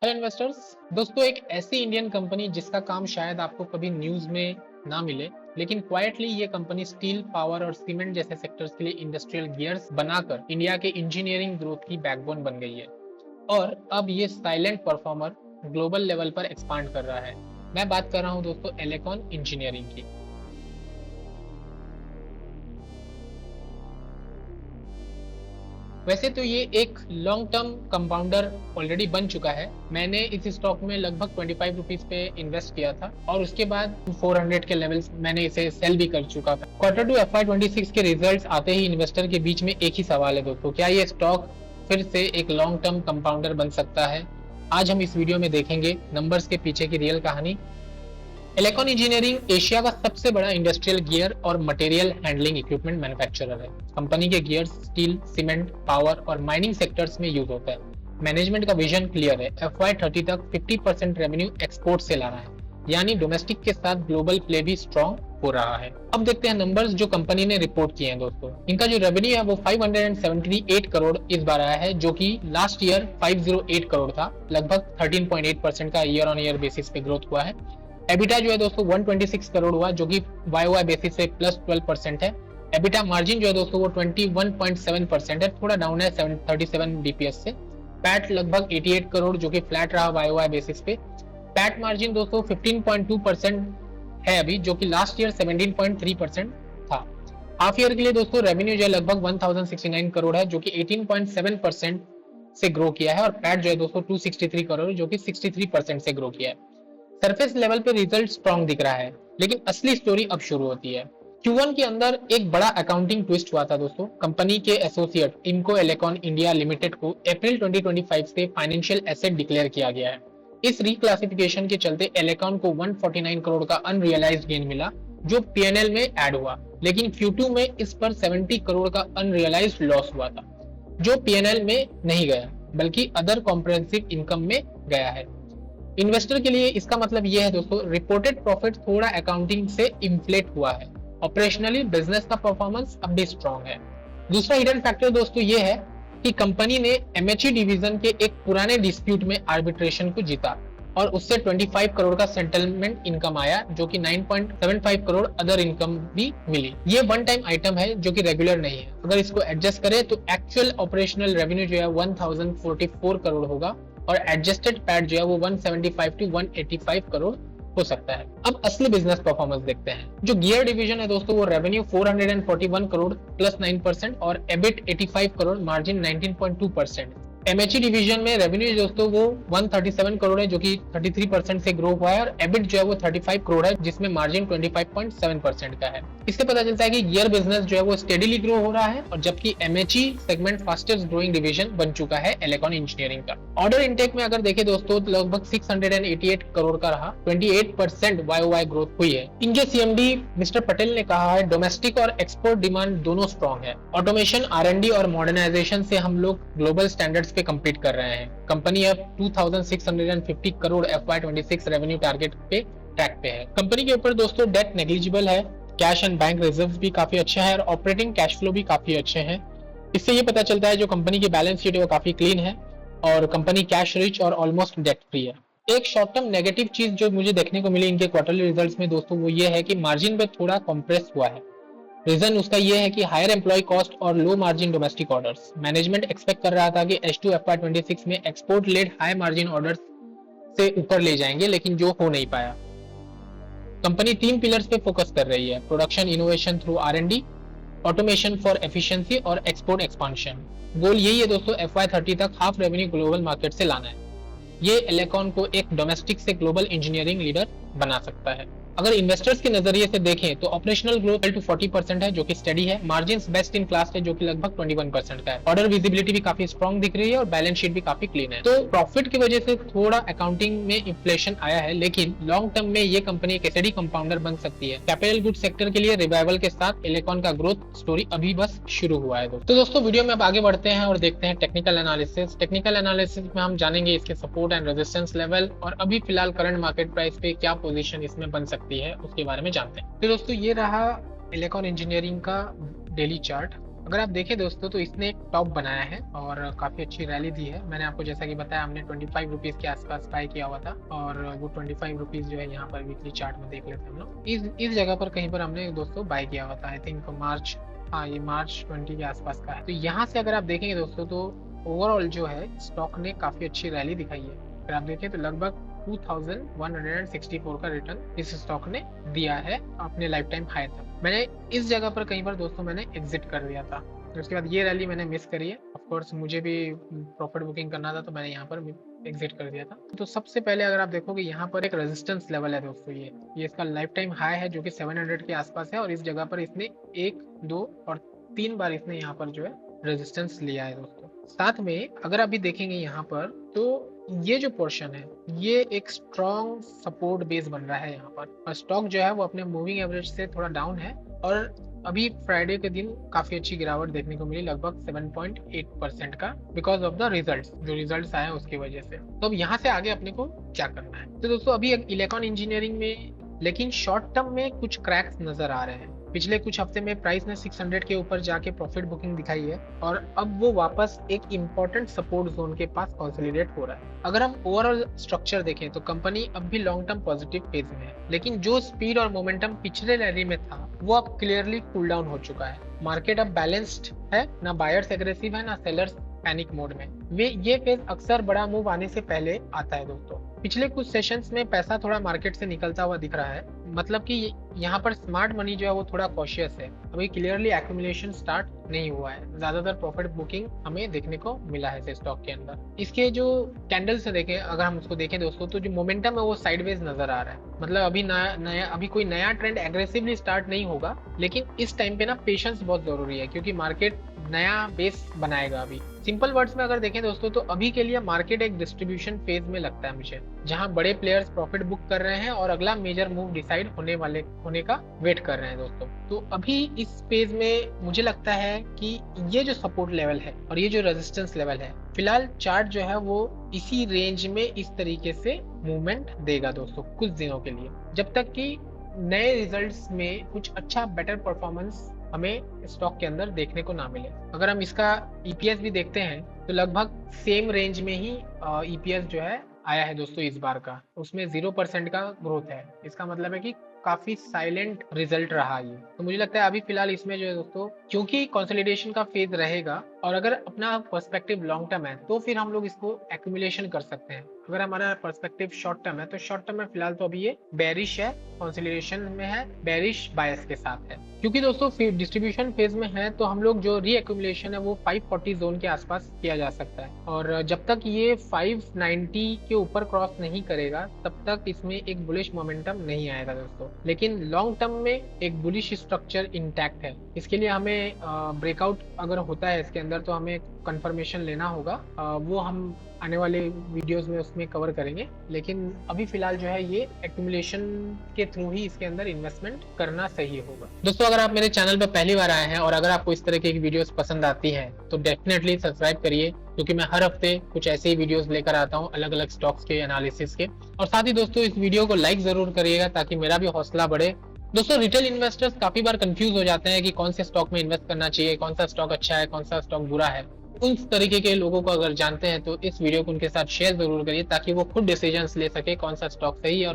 Hello investors. दोस्तों, एक ऐसी इंडियन कंपनी जिसका काम शायद आपको कभी न्यूज में ना मिले, लेकिन क्वाइटली ये कंपनी स्टील, पावर और सीमेंट जैसे सेक्टर्स के लिए इंडस्ट्रियल गियर्स बनाकर इंडिया के इंजीनियरिंग ग्रोथ की बैकबोन बन गई है और अब ये साइलेंट परफॉर्मर ग्लोबल लेवल पर एक्सपांड कर रहा है। मैं बात कर रहा हूँ दोस्तों एलेकॉन इंजीनियरिंग की। वैसे तो ये एक लॉन्ग टर्म कंपाउंडर ऑलरेडी बन चुका है। मैंने इस स्टॉक में लगभग 25 रुपीज पे इन्वेस्ट किया था और उसके बाद 400 के लेवल्स मैंने इसे सेल भी कर चुका था। क्वार्टर टू FY26 के रिजल्ट्स आते ही इन्वेस्टर के बीच में एक ही सवाल है दोस्तों, क्या ये स्टॉक फिर से एक लॉन्ग टर्म कंपाउंडर बन सकता है? आज हम इस वीडियो में देखेंगे नंबर्स के पीछे की रियल कहानी। एलेकॉन इंजीनियरिंग एशिया का सबसे बड़ा इंडस्ट्रियल गियर और मटेरियल हैंडलिंग इक्विपमेंट मैन्युफैक्चरर है। कंपनी के गियर्स स्टील, सीमेंट, पावर और माइनिंग सेक्टर्स में यूज होता है। मैनेजमेंट का विजन क्लियर है, FY30 तक 50% रेवेन्यू एक्सपोर्ट से लाना है, यानी डोमेस्टिक के साथ ग्लोबल प्ले भी स्ट्रॉन्ग हो रहा है। अब देखते हैं नंबर्स जो कंपनी ने रिपोर्ट किए हैं दोस्तों। इनका जो रेवेन्यू है वो 578 करोड़ इस बार आया है, जो कि लास्ट ईयर 508 करोड़ था। लगभग 13.8% का ईयर ऑन ईयर बेसिस पे ग्रोथ हुआ है। एबिटा जो है दोस्तों 126 करोड़ हुआ, जो कि YOY बेसिस से प्लस 12% है। एबिटा मार्जिन जो है दोस्तों वो 21.7% है, थोड़ा डाउन है 37 BPS से। पैट लगभग 88 करोड़, जो कि फ्लैट रहा YOY बेसिस पे। पैट मार्जिन दोस्तों 15.2% है अभी, जो कि लास्ट ईयर 17.3% था। हाफ ईयर के लिए दोस्तों रेवेन्यू जो है लगभग 1069 करोड़ है, जो कि 18.7% से ग्रो किया है। और पैट जो है दोस्तों 263 करोड़, जो कि 63% से ग्रो किया है। सरफेस लेवल पे रिजल्ट स्ट्रॉन्ग दिख रहा है, लेकिन असली स्टोरी अब शुरू होती है। Q1 के अंदर एक बड़ा अकाउंटिंग ट्विस्ट हुआ था दोस्तों। कंपनी के एसोसिएट इनको एलेकॉन इंडिया लिमिटेड को अप्रैल 2025 से फाइनेंशियल एसेट डिक्लेयर किया गया है। इस रिक्लासिफिकेशन के चलते एलेकॉन को 149 करोड़ का अनरियलाइज्ड गेन मिला, जो P&L में ऐड हुआ। लेकिन Q2 में इस पर 70 करोड़ का अनरियलाइज्ड लॉस हुआ था, जो P&L में नहीं गया बल्कि अदर कॉम्प्रिहेंसिव इनकम में गया है। इन्वेस्टर के लिए इसका मतलब यह है दोस्तों, रिपोर्टेड प्रॉफिट थोड़ा अकाउंटिंग से इन्फ्लेट हुआ है। ऑपरेशनली बिजनेस का परफॉर्मेंस अब भी स्ट्रॉन्ग है। दूसरा हिडन फैक्टर दोस्तों यह है कि कंपनी ने MHE डिवीजन के एक पुराने डिस्प्यूट में आर्बिट्रेशन को जीता और उससे 25 करोड़ का सेटलमेंट इनकम आया, जो कि 9.75 करोड़ अदर इनकम भी मिली। ये वन टाइम आइटम है जो कि रेगुलर नहीं है। अगर इसको एडजस्ट करें तो एक्चुअल ऑपरेशनल रेवेन्यू जो है 1044 करोड़ होगा और एडजस्टेड पैट जो है वो 175 to 185 करोड़ हो सकता है। अब असली बिजनेस परफॉर्मेंस देखते हैं। जो गियर डिवीजन है दोस्तों वो रेवेन्यू 441 करोड़ प्लस 9% और EBIT 85 crore, margin 19.2%। MHE division में रेवेन्यू दोस्तों वो 137 करोड़ है, जो कि 33% से ग्रो हुआ है और एबिट जो है वो 35 करोड़ है, जिसमें मार्जिन 25.7% का है। इससे पता चलता है कि गियर बिजनेस जो है वो स्टेडीली ग्रो हो रहा है, और जबकि MHE segment fastest growing division बन चुका है एलेकॉन इंजीनियरिंग का। ऑर्डर इनटेक में अगर देखें दोस्तों तो लगभग 688 करोड़ का रहा, 28% YOY ग्रोथ हुई है। इनके CMD मिस्टर पटेल ने कहा है डोमेस्टिक और एक्सपोर्ट डिमांड दोनों स्ट्रॉन्ग है। ऑटोमेशन, R&D और मॉडर्नाइजेशन से हम लोग ग्लोबल स्टैंडर्ड्स पे कम्पीट कर रहे हैं। कंपनी अब 2650 करोड़ FY26 रेवेन्यू टारगेट पे ट्रैक पे है। कंपनी के ऊपर दोस्तों डेट नेग्लिजिबल है, कैश एंड बैंक रिजर्व्स भी काफी अच्छा है और ऑपरेटिंग कैश फ्लो भी काफी अच्छे हैं। इससे ये पता चलता है जो कंपनी की बैलेंस शीट है वो काफी क्लीन है और कंपनी कैश रिच और ऑलमोस्ट डेट फ्री है। एक शॉर्ट टर्म नेगेटिव चीज जो मुझे देखने को मिली इनके क्वार्टरली रिजल्ट्स में दोस्तों वो ये है कि मार्जिन पे थोड़ा कॉम्प्रेस हुआ है। रीजन उसका ये है कि हायर एम्प्लॉय कॉस्ट और low margin domestic orders. Management expect कर रहा था कि H2 FY26 में export led high margin orders से ऊपर ले जाएंगे, लेकिन जो हो नहीं पाया। कंपनी 3 पिलर्स पे फोकस कर रही है, production innovation through R&D, automation for efficiency और एक्सपोर्ट एक्सपांशन। गोल यही है दोस्तों, FY30 तक हाफ रेवेन्यू ग्लोबल मार्केट से लाना है। ये एलेकॉन को एक डोमेस्टिक से ग्लोबल इंजीनियरिंग लीडर बना सकता है। अगर इन्वेस्टर्स के नजरिए से देखें तो ऑपरेशनल ग्रोथ 40% है, जो कि स्टडी है। मार्जिन्स बेस्ट इन क्लास है, जो कि लगभग 21% का है। ऑर्डर विजिबिलिटी भी काफी स्ट्रॉन्ग दिख रही है और बैलेंस शीट भी काफी क्लीन है। तो प्रॉफिट की वजह से थोड़ा अकाउंटिंग में इन्फ्लेशन आया है, लेकिन लॉन्ग टर्म में ये कंपनी एक स्टडी कंपाउंडर बन सकती है। कैपिटल गुड सेक्टर के लिए रिवाइवल के साथ एलेकॉन का ग्रोथ स्टोरी अभी बस शुरू हुआ है। तो दोस्तों वीडियो में अब आगे बढ़ते हैं और देखते हैं टेक्निकल एनालिसिस। टेक्निकल एनालिसिस में हम जानेंगे इसके सपोर्ट एंड रेजिस्टेंस लेवल और अभी फिलहाल करंट मार्केट प्राइस पे क्या पोजीशन इसमें बन सकती है उसके बारे में जानते हैं। तो दोस्तों ये रहा एलेकॉन इंजीनियरिंग का डेली चार्ट। अगर आप देखें दोस्तों तो इसने एक टॉप बनाया है और काफी अच्छी रैली दी है। मैंने आपको जैसा कि बताया, हमने 25 रुपीज के आसपास बाय किया हुआ था और वो 25 रुपीज जो है यहाँ पर वीकली चार्ट में देख लेते हैं हम लोग। इस जगह पर कहीं पर हमने दोस्तों बाय किया हुआ था, आई थिंक मार्च, हाँ ये मार्च 20 के आसपास का है। तो यहाँ से अगर आप देखेंगे दोस्तों तो ओवरऑल जो है स्टॉक ने काफी अच्छी रैली दिखाई है। अगर आप देखें तो लगभग 2164 का रिटर्न इस स्टॉक ने दिया है अपने लाइफ टाइम हाई तक। मैंने इस जगह पर कहीं पर दोस्तों मैंने एग्जिट कर दिया था, तो उसके बाद ये रैली मैंने मिस करी है। ऑफ कोर्स मुझे भी प्रॉफिट बुकिंग करना था तो मैंने यहाँ पर एग्जिट कर दिया था। तो सबसे पहले अगर आप देखोगे यहाँ पर एक रेजिस्टेंस लेवल है दोस्तों, ये इसका लाइफ टाइम हाई है जो कि 700 के आसपास है और इस जगह पर इसने 1, 2 और 3 बार इसने यहाँ पर जो है रेजिस्टेंस लिया है दोस्तों। साथ में अगर अभी देखेंगे यहाँ पर तो ये जो पोर्शन है ये एक स्ट्रॉन्ग सपोर्ट बेस बन रहा है यहाँ पर, और स्टॉक जो है वो अपने मूविंग एवरेज से थोड़ा डाउन है और अभी फ्राइडे के दिन काफी अच्छी गिरावट देखने को मिली, लगभग 7.8% का, बिकॉज ऑफ द रिजल्ट्स, जो रिजल्ट्स आए उसकी वजह से। तो अब यहाँ से आगे अपने को क्या करना है, तो दोस्तों अभी इलेक्ट्रॉन इंजीनियरिंग में लेकिन शॉर्ट टर्म में कुछ क्रैक्स नजर आ रहे हैं। पिछले कुछ हफ्ते में प्राइस ने 600 के ऊपर जाके प्रॉफिट बुकिंग दिखाई है और अब वो वापस एक इंपॉर्टेंट सपोर्ट जोन के पास कंसोलिडेट हो रहा है। अगर हम ओवरऑल स्ट्रक्चर देखें तो कंपनी अब भी लॉन्ग टर्म पॉजिटिव फेज में है, लेकिन जो स्पीड और मोमेंटम पिछले रैली में था वो अब क्लियरली कूल डाउन हो चुका है। मार्केट अब बैलेंस्ड है, ना बायर्स एग्रेसिव है ना सेलर्स पैनिक मोड में। ये फेज अक्सर बड़ा मूव आने से पहले आता है दोस्तों। पिछले कुछ सेशंस में पैसा थोड़ा मार्केट से निकलता हुआ दिख रहा है, मतलब कि यहाँ पर स्मार्ट मनी जो है वो थोड़ा कॉशियस है। अभी क्लियरली एक्यूमुलेशन स्टार्ट नहीं हुआ है, ज्यादातर प्रॉफिट बुकिंग हमें देखने को मिला है स्टॉक के अंदर। इसके जो कैंडल से देखें, अगर हम उसको देखें दोस्तों तो जो मोमेंटम है वो साइडवेज नजर आ रहा है, मतलब अभी कोई नया ट्रेंड एग्रेसिवली स्टार्ट नहीं होगा, लेकिन इस टाइम पे ना पेशेंस बहुत जरूरी है क्योंकि मार्केट नया बेस बनाएगा। अभी सिंपल वर्ड्स में अगर देखें दोस्तों तो अभी के लिए मार्केट एक डिस्ट्रीब्यूशन फेज में लगता है मुझे, जहां बड़े प्लेयर्स प्रॉफिट बुक कर रहे हैं और अगला मेजर मूव डिसाइड होने का वेट कर रहे हैं दोस्तों। तो अभी इस फेज में मुझे लगता है कि ये जो सपोर्ट लेवल है और ये जो रेजिस्टेंस लेवल है, फिलहाल चार्ट जो है वो इसी रेंज में इस तरीके से मूवमेंट देगा दोस्तों कुछ दिनों के लिए, जब तक कि नए रिजल्ट्स में कुछ अच्छा बेटर परफॉर्मेंस हमें स्टॉक के अंदर देखने को ना मिले। अगर हम इसका ईपीएस भी देखते हैं तो लगभग सेम रेंज में ही ईपीएस जो है आया है दोस्तों इस बार का, उसमें 0% का ग्रोथ है। इसका मतलब है कि काफी साइलेंट रिजल्ट रहा ये। तो मुझे लगता है अभी फिलहाल इसमें जो है दोस्तों, क्योंकि कंसोलिडेशन का फेज रहेगा और अगर अपना पर्सपेक्टिव लॉन्ग टर्म है तो फिर हम लोग इसको एक्यूमुलेशन कर सकते हैं। अगर हमारा पर्सपेक्टिव शॉर्ट टर्म है तो शॉर्ट टर्म में फिलहाल तो अभी ये बेरिश है, कंसोलिडेशन में है, बेरिश बायस के साथ है। क्योंकि दोस्तों डिस्ट्रीब्यूशन फेज में है तो हम लोग जो रीएक्यूमुलेशन है वो 540 जोन के आसपास किया जा सकता है, और जब तक ये 590 के ऊपर क्रॉस नहीं करेगा तब तक इसमें एक बुलिश मोमेंटम नहीं आएगा दोस्तों। लेकिन लॉन्ग टर्म में एक बुलिश स्ट्रक्चर इंटैक्ट है। इसके लिए हमें ब्रेकआउट अगर होता है इसके अंदर तो हमें कंफर्मेशन लेना होगा, वो हम आने वाले वीडियोस में उसमें कवर करेंगे। लेकिन अभी फिलहाल जो है ये एक्यूमुलेशन के थ्रू ही इसके अंदर इन्वेस्टमेंट करना सही होगा। दोस्तों अगर आप मेरे चैनल पर पहली बार आए हैं और अगर आपको इस तरह की वीडियोस पसंद आती हैं तो डेफिनेटली सब्सक्राइब करिए, क्योंकि मैं हर हफ्ते कुछ ऐसे ही वीडियोस लेकर आता हूं अलग अलग स्टॉक्स के एनालिसिस के। और साथ ही दोस्तों इस वीडियो को लाइक जरूर करिएगा ताकि मेरा भी हौसला बढ़े। दोस्तों रिटेल इन्वेस्टर्स काफी बार कंफ्यूज हो जाते हैं कि कौन से स्टॉक में इन्वेस्ट करना चाहिए, कौन सा स्टॉक अच्छा है, कौन सा स्टॉक बुरा है। उन तरीके के लोगों को अगर जानते हैं तो इस वीडियो को उनके साथ शेयर जरूर करिए ताकि वो खुद डिसीजंस ले सके कौन सा स्टॉक सही है और